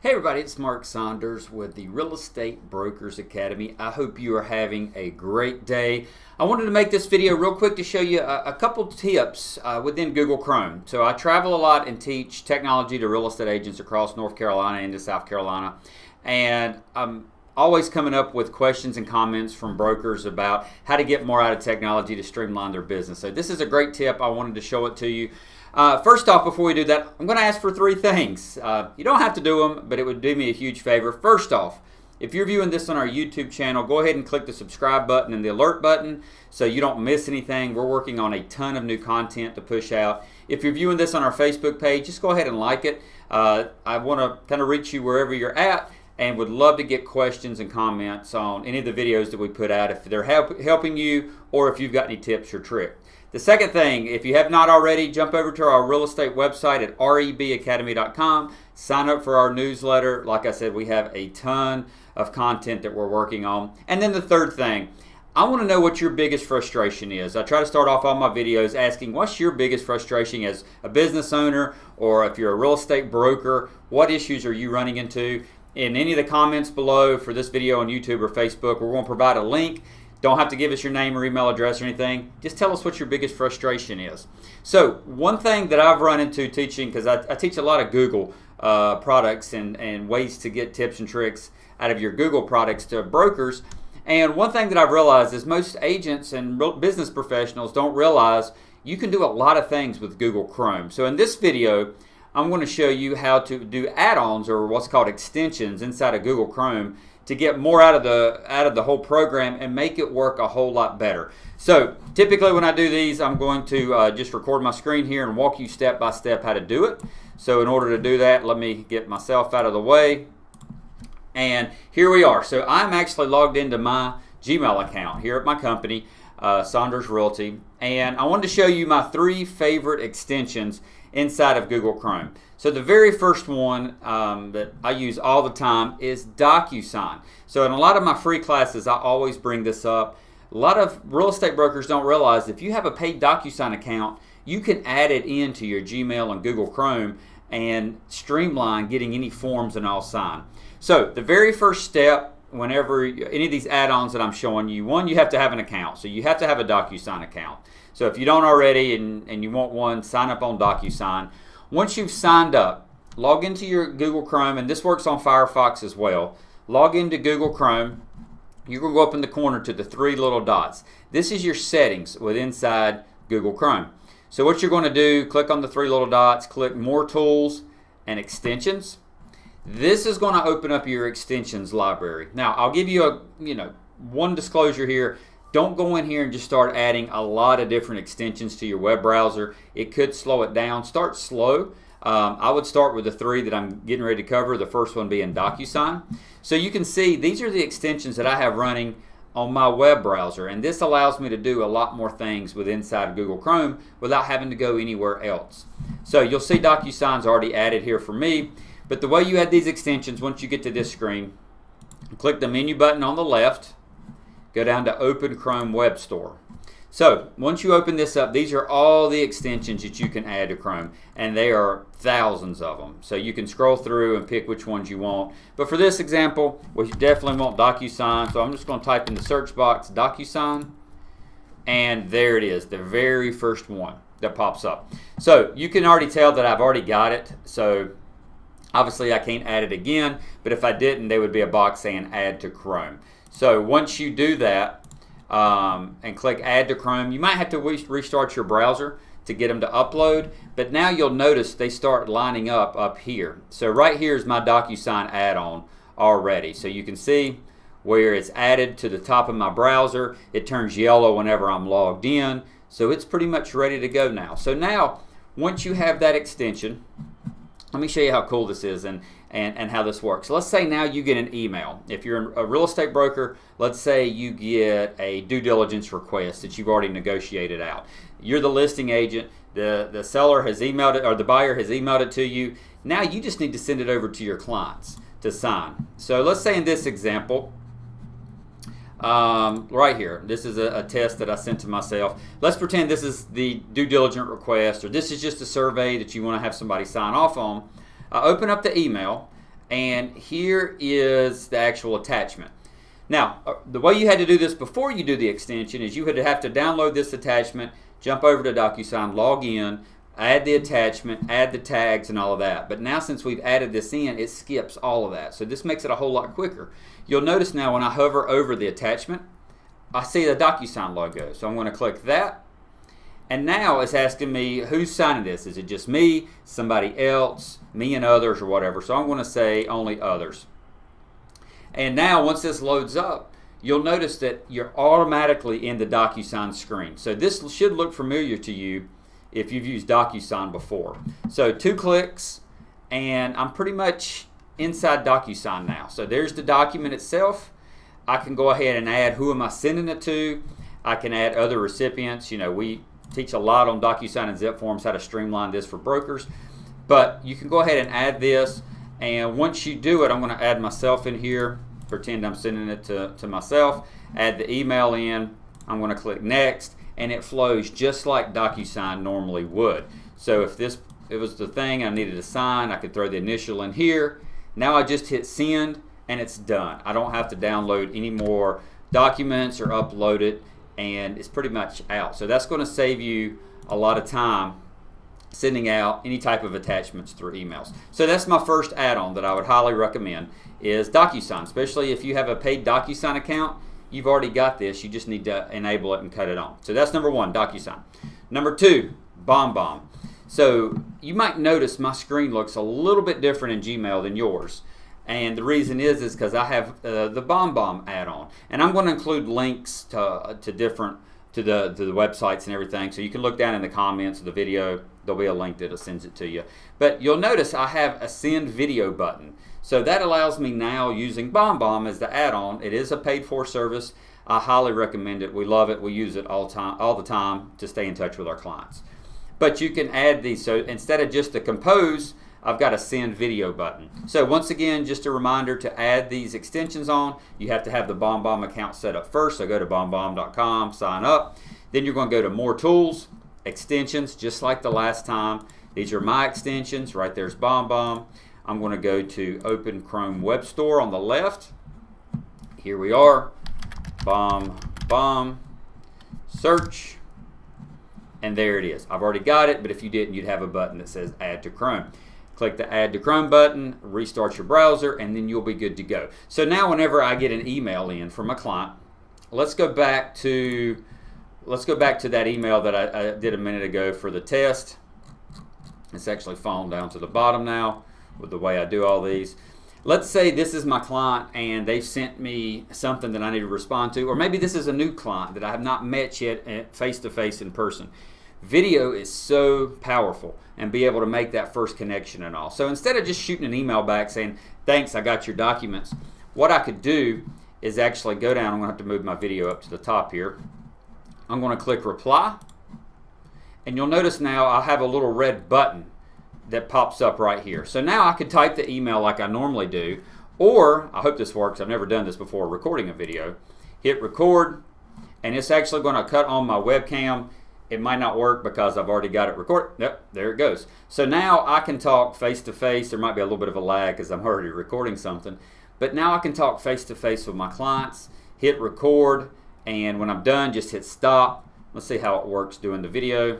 Hey everybody, it's Mark Saunders with the Real Estate Brokers Academy. I hope you are having a great day. I wanted to make this video real quick to show you a couple tips within Google Chrome. So I travel a lot and teach technology to real estate agents across North Carolina and to South Carolina. And I'm always coming up with questions and comments from brokers about how to get more out of technology to streamline their business. So this is a great tip. I wanted to show it to you. First off, before we do that, I'm going to ask for three things. You don't have to do them, but it would do me a huge favor. First off, if you're viewing this on our YouTube channel, go ahead and click the subscribe button and the alert button so you don't miss anything. We're working on a ton of new content to push out. If you're viewing this on our Facebook page, just go ahead and like it. I want to kind of reach you wherever you're at and would love to get questions and comments on any of the videos that we put out if they're helping you or if you've got any tips or tricks. The second thing, if you have not already, jump over to our real estate website at rebacademy.com. Sign up for our newsletter. Like I said, we have a ton of content that we're working on. And then the third thing, I want to know what your biggest frustration is. I try to start off all my videos asking, what's your biggest frustration as a business owner, or if you're a real estate broker, what issues are you running into? In any of the comments below for this video on YouTube or Facebook, we're going to provide a link. Don't have to give us your name or email address or anything. Just tell us what your biggest frustration is. So one thing that I've run into teaching, because I teach a lot of Google products and ways to get tips and tricks out of your Google products to brokers. And one thing that I've realized is most agents and business professionals don't realize you can do a lot of things with Google Chrome. So in this video, I'm going to show you how to do add-ons or what's called extensions inside of Google Chrome to get more out of the whole program and make it work a whole lot better. So typically when I do these, I'm going to just record my screen here and walk you step by step how to do it. So in order to do that, let me get myself out of the way. And here we are. So I'm actually logged into my Gmail account here at my company, Saunders Realty. And I wanted to show you my three favorite extensions inside of Google Chrome. So the very first one that I use all the time is DocuSign. So in a lot of my free classes, I always bring this up. A lot of real estate brokers don't realize if you have a paid DocuSign account, you can add it into your Gmail and Google Chrome and streamline getting any forms and all signed. So the very first step, whenever any of these add-ons that I'm showing you, one, you have to have an account. So you have to have a DocuSign account. So if you don't already and you want one, sign up on DocuSign. Once you've signed up, log into your Google Chrome, and this works on Firefox as well. Log into Google Chrome. You're going to go up in the corner to the three little dots. This is your settings inside Google Chrome. So what you're going to do, click on the three little dots, click More Tools and Extensions. This is going to open up your extensions library. Now, I'll give you one disclosure here. Don't go in here and just start adding a lot of different extensions to your web browser. It could slow it down. Start slow. I would start with the three that I'm getting ready to cover, the first one being DocuSign. So you can see these are the extensions that I have running on my web browser, and this allows me to do a lot more things with inside Google Chrome without having to go anywhere else. So you'll see DocuSign's already added here for me, but the way you add these extensions, once you get to this screen, click the menu button on the left, go down to Open Chrome Web Store. So once you open this up, these are all the extensions that you can add to Chrome, and there are thousands of them. So you can scroll through and pick which ones you want. But for this example, we definitely want DocuSign, so I'm just going to type in the search box DocuSign, and there it is, the very first one that pops up. So you can already tell that I've already got it, so obviously I can't add it again, but if I didn't, there would be a box saying Add to Chrome. So once you do that and click Add to Chrome, you might have to restart your browser to get them to upload, but now you'll notice they start lining up here. So right here is my DocuSign add-on already. So you can see where it's added to the top of my browser. It turns yellow whenever I'm logged in. So it's pretty much ready to go now. So now, once you have that extension, let me show you how cool this is and how this works. So let's say now you get an email. If you're a real estate broker, let's say you get a due diligence request that you've already negotiated out. You're the listing agent, the seller has emailed it, or the buyer has emailed it to you. Now you just need to send it over to your clients to sign. So let's say in this example, right here, this is a test that I sent to myself. Let's pretend this is the due diligence request, or this is just a survey that you want to have somebody sign off on. I open up the email, and here is the actual attachment. Now, the way you had to do this before you do the extension is you would have to download this attachment, jump over to DocuSign, log in, add the attachment, add the tags and all of that. But now since we've added this in, it skips all of that. So this makes it a whole lot quicker. You'll notice now when I hover over the attachment, I see the DocuSign logo. So I'm going to click that. And now it's asking me who's signing this. Is it just me, somebody else, me and others, or whatever? So I'm going to say only others. And now once this loads up, you'll notice that you're automatically in the DocuSign screen. So this should look familiar to you if you've used DocuSign before. So 2 clicks and I'm pretty much inside DocuSign now. So there's the document itself. I can go ahead and add who am I sending it to. I can add other recipients. You know, we teach a lot on DocuSign and Zip Forms how to streamline this for brokers. But you can go ahead and add this, and once you do it, I'm going to add myself in here. Pretend I'm sending it to myself. Add the email in. I'm going to click next, and it flows just like DocuSign normally would. So if it was the thing I needed to sign, I could throw the initial in here. Now I just hit send, and it's done. I don't have to download any more documents or upload it, and it's pretty much out. So that's going to save you a lot of time sending out any type of attachments through emails. So that's my first add-on that I would highly recommend is DocuSign. Especially if you have a paid DocuSign account, you've already got this. You just need to enable it and cut it on. So that's number 1, DocuSign. Number 2, BombBomb. So you might notice my screen looks a little bit different in Gmail than yours. And the reason is because I have the BombBomb add-on. And I'm going to include links to the websites and everything. So you can look down in the comments of the video. There'll be a link that sends it to you. But you'll notice I have a send video button. So that allows me now using BombBomb as the add-on. It is a paid-for service. I highly recommend it. We love it. We use it all the time to stay in touch with our clients. But you can add these. So instead of just the compose, I've got a send video button. So once again, just a reminder to add these extensions on, you have to have the BombBomb account set up first. So go to bombbomb.com, sign up. Then you're going to go to more tools, extensions, just like the last time. These are my extensions. Right there's BombBomb. I'm going to go to Open Chrome Web Store on the left. Here we are. BombBomb. Search. And there it is. I've already got it, but if you didn't, you'd have a button that says Add to Chrome. Click the Add to Chrome button, restart your browser, and then you'll be good to go. So now whenever I get an email in from a client, let's go back to that email that I did a minute ago for the test. It's actually fallen down to the bottom now with the way I do all these. Let's say this is my client and they've sent me something that I need to respond to, or maybe this is a new client that I have not met yet face-to-face in person. Video is so powerful and be able to make that first connection and all. So instead of just shooting an email back saying, thanks, I got your documents, what I could do is actually go down. I'm going to have to move my video up to the top here. I'm going to click reply, and you'll notice now I have a little red button that pops up right here. So now I could type the email like I normally do, or I hope this works. I've never done this before, recording a video. Hit record, and it's actually going to cut on my webcam. It might not work because I've already got it recorded. Yep, there it goes. So now I can talk face to face. There might be a little bit of a lag because I'm already recording something, but now I can talk face to face with my clients. Hit record, and when I'm done, just hit stop. Let's see how it works doing the video.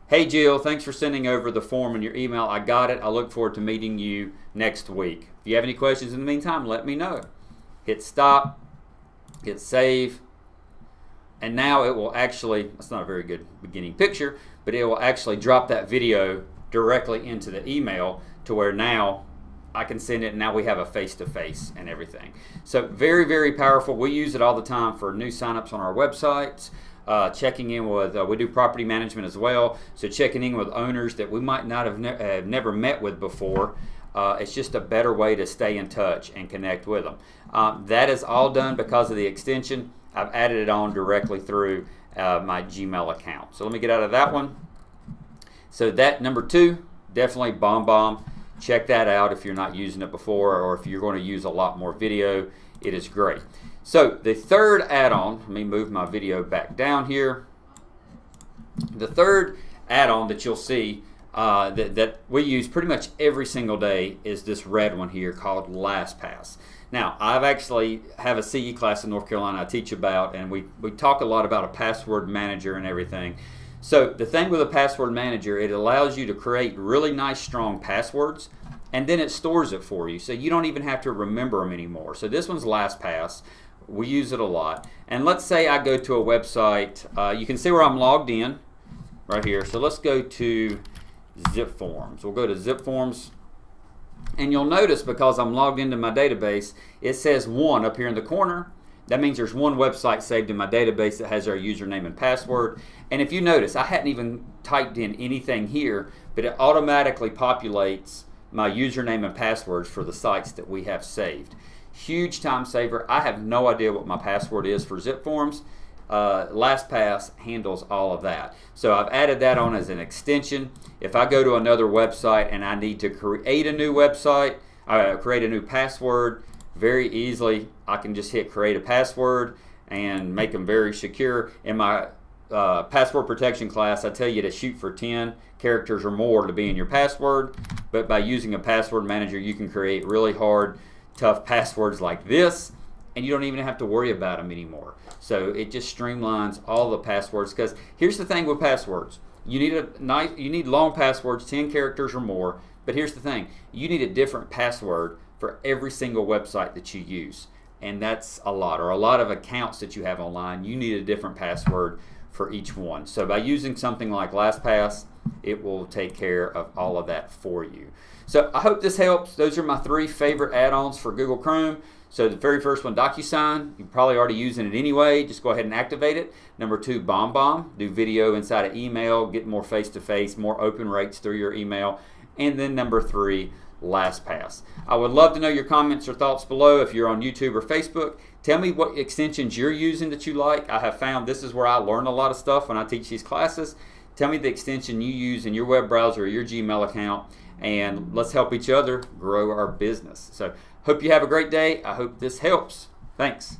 Hey Jill, thanks for sending over the form in your email. I got it. I look forward to meeting you next week. If you have any questions in the meantime, let me know. Hit stop, hit save, and now it will actually, that's not a very good beginning picture, but it will actually drop that video directly into the email to where now I can send it, and now we have a face-to-face and everything. So very, very powerful. We use it all the time for new signups on our websites. Checking in with, we do property management as well, so checking in with owners that we might not have never met with before. It's just a better way to stay in touch and connect with them. That is all done because of the extension. I've added it on directly through my Gmail account. So let me get out of that one. So that number 2, definitely BombBomb. Check that out if you're not using it before, or if you're going to use a lot more video. It is great. So the third add-on, let me move my video back down here. The third add-on that you'll see that we use pretty much every single day is this red one here called LastPass. Now, I've actually have a CE class in North Carolina I teach about, and we talk a lot about a password manager and everything. So the thing with a password manager, it allows you to create really nice, strong passwords, and then it stores it for you, so you don't even have to remember them anymore. So this one's LastPass. We use it a lot. And let's say I go to a website. You can see where I'm logged in right here. So let's go to Zip Forms. We'll go to Zip Forms. And you'll notice, because I'm logged into my database, it says 1 up here in the corner. That means there's one website saved in my database that has our username and password. And if you notice, I hadn't even typed in anything here, but it automatically populates my username and passwords for the sites that we have saved. Huge time saver. I have no idea what my password is for Zip Forms. LastPass handles all of that. So I've added that on as an extension. If I go to another website and I need to create a new website, create a new password, very easily I can just hit create a password and make them very secure. In my password protection class, I tell you to shoot for 10 characters or more to be in your password, but by using a password manager you can create really hard, tough passwords like this, and you don't even have to worry about them anymore. So it just streamlines all the passwords, because here's the thing with passwords. You need long passwords, 10 characters or more, but here's the thing. You need a different password for every single website that you use, and that's a lot, or a lot of accounts that you have online. You need a different password for each one. So by using something like LastPass, it will take care of all of that for you. So I hope this helps. Those are my 3 favorite add-ons for Google Chrome. So the very first one, DocuSign, you're probably already using it anyway. Just go ahead and activate it. Number 2, BombBomb, do video inside of email, get more face-to-face, more open rates through your email. And then number 3, LastPass. I would love to know your comments or thoughts below if you're on YouTube or Facebook. Tell me what extensions you're using that you like. I have found this is where I learn a lot of stuff when I teach these classes. Tell me the extension you use in your web browser or your Gmail account, and let's help each other grow our business. So hope you have a great day. I hope this helps. Thanks.